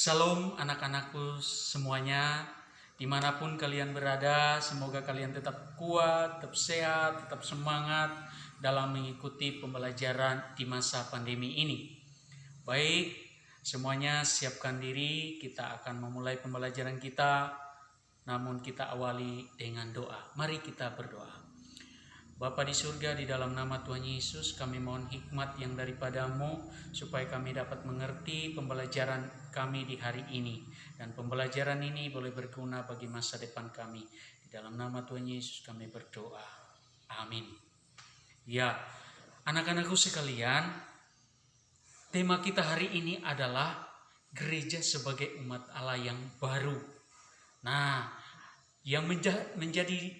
Salam anak-anakku semuanya, dimanapun kalian berada, semoga kalian tetap kuat, tetap sehat, tetap semangat dalam mengikuti pembelajaran di masa pandemi ini. Baik, semuanya siapkan diri, kita akan memulai pembelajaran kita, namun kita awali dengan doa. Mari kita berdoa. Bapa di surga, di dalam nama Tuhan Yesus, kami mohon hikmat yang daripada-Mu, supaya kami dapat mengerti pembelajaran kami di hari ini. Dan pembelajaran ini boleh berguna bagi masa depan kami. Di dalam nama Tuhan Yesus kami berdoa. Amin. Ya, anak-anakku sekalian, tema kita hari ini adalah gereja sebagai umat Allah yang baru. Nah, yang menjadi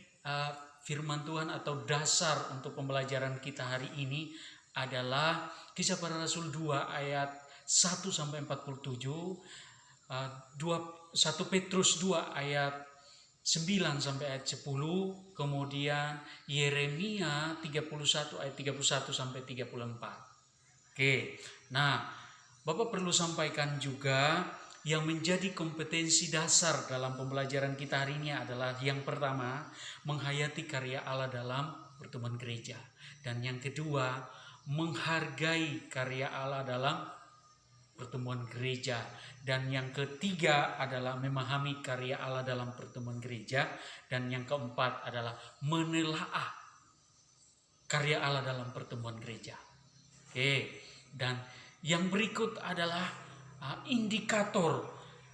firman Tuhan atau dasar untuk pembelajaran kita hari ini adalah Kisah Para Rasul 2 ayat 1 sampai 47, 1 Petrus 2 ayat 9 sampai ayat 10, kemudian Yeremia 31 ayat 31 sampai 34. Oke. Nah, Bapak perlu sampaikan juga yang menjadi kompetensi dasar dalam pembelajaran kita hari ini adalah yang pertama, menghayati karya Allah dalam pertemuan gereja. Dan yang kedua, menghargai karya Allah dalam pertemuan gereja. Dan yang ketiga adalah memahami karya Allah dalam pertemuan gereja. Dan yang keempat adalah menelaah karya Allah dalam pertemuan gereja. Oke, dan yang berikut adalah indikator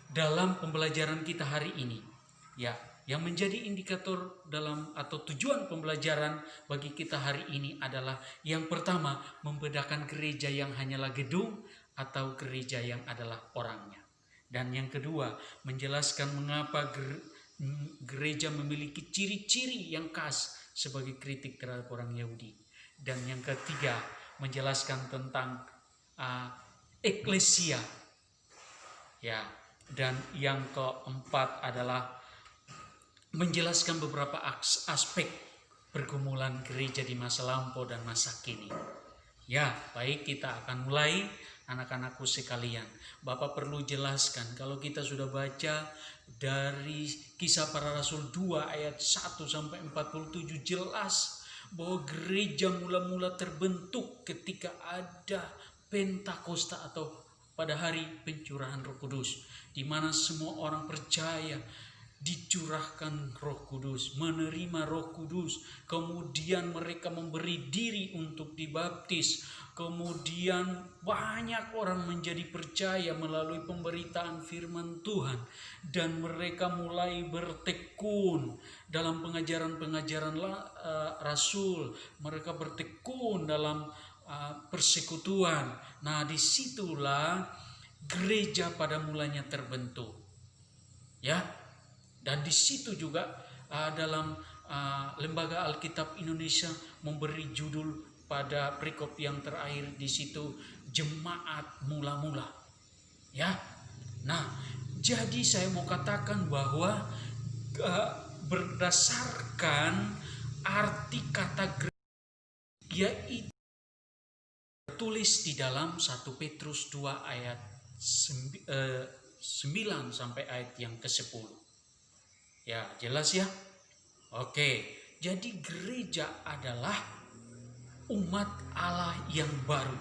dalam pembelajaran kita hari ini. Ya, yang menjadi indikator dalam atau tujuan pembelajaran bagi kita hari ini adalah yang pertama, membedakan gereja yang hanyalah gedung atau gereja yang adalah orangnya. Dan yang kedua, menjelaskan mengapa gereja memiliki ciri-ciri yang khas sebagai kritik terhadap orang Yahudi. Dan yang ketiga, menjelaskan tentang eklesia. Ya, dan yang keempat adalah menjelaskan beberapa aspek pergumulan gereja di masa lampau dan masa kini. Ya, baik, kita akan mulai anak-anakku sekalian. Bapak perlu jelaskan, kalau kita sudah baca dari Kisah Para Rasul 2 ayat 1 sampai 47 jelas bahwa gereja mula-mula terbentuk ketika ada Pentakosta atau pada hari pencurahan Roh Kudus, di mana semua orang percaya dicurahkan Roh Kudus, menerima Roh Kudus, kemudian mereka memberi diri untuk dibaptis, kemudian banyak orang menjadi percaya melalui pemberitaan firman Tuhan, dan mereka mulai bertekun dalam pengajaran-pengajaran Rasul, mereka bertekun dalam persekutuan. Nah, disitulah gereja pada mulanya terbentuk, ya. Dan di situ juga dalam Lembaga Alkitab Indonesia memberi judul pada perikop yang terakhir di situ, jemaat mula-mula, ya. Nah, jadi saya mau katakan bahwa berdasarkan arti kata gereja, yaitu tertulis di dalam 1 Petrus 2 ayat 9 sampai ayat yang ke-10. Ya, jelas ya? Oke, jadi gereja adalah umat Allah yang baru.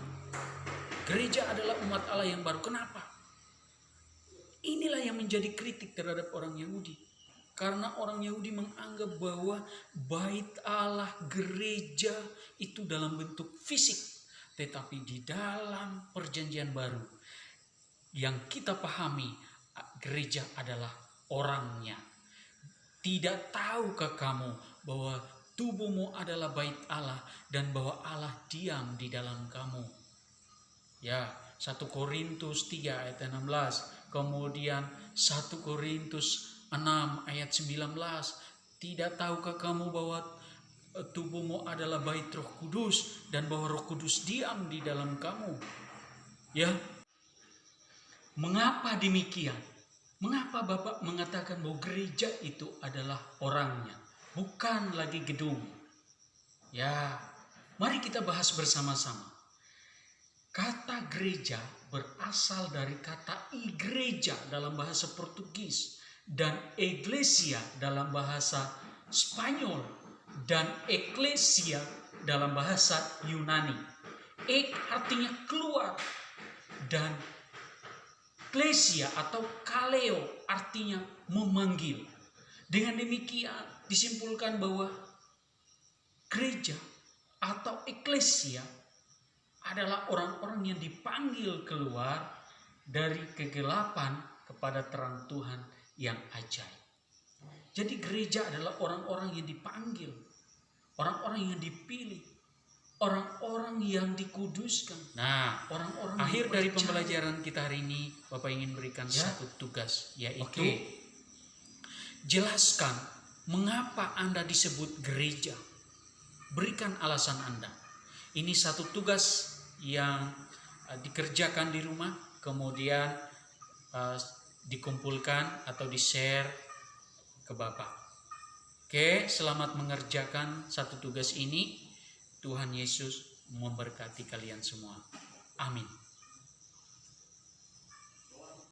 Gereja adalah umat Allah yang baru. Kenapa? Inilah yang menjadi kritik terhadap orang Yahudi. Karena orang Yahudi menganggap bahwa bait Allah, gereja itu dalam bentuk fisik. Tetapi di dalam perjanjian baru yang kita pahami, gereja adalah orangnya. Tidak tahukah kamu bahwa tubuhmu adalah bait Allah dan bahwa Allah diam di dalam kamu? Ya, 1 Korintus 3 ayat 16, kemudian 1 Korintus 6 ayat 19. Tidak tahukah kamu bahwa tubuhmu adalah bait Roh Kudus dan bahwa Roh Kudus diam di dalam kamu? Ya. Mengapa demikian? Mengapa Bapak mengatakan bahwa gereja itu adalah orangnya, bukan lagi gedung? Ya, mari kita bahas bersama-sama. Kata gereja berasal dari kata igreja dalam bahasa Portugis dan iglesia dalam bahasa Spanyol dan eklesia dalam bahasa Yunani. Ek artinya keluar dan klesia atau kaleo artinya memanggil. Dengan demikian disimpulkan bahwa gereja atau eklesia adalah orang-orang yang dipanggil keluar dari kegelapan kepada terang Tuhan yang ajaib. Jadi gereja adalah orang-orang yang dipanggil, orang-orang yang dipilih, orang-orang yang dikuduskan. Nah, orang-orang akhir dari pembelajaran kita hari ini, Bapak ingin berikan satu tugas, yaitu jelaskan mengapa Anda disebut gereja. Berikan alasan Anda. Ini satu tugas yang dikerjakan di rumah, kemudian dikumpulkan atau di-share ke Bapak. Oke, selamat mengerjakan satu tugas ini. Tuhan Yesus memberkati kalian semua. Amin.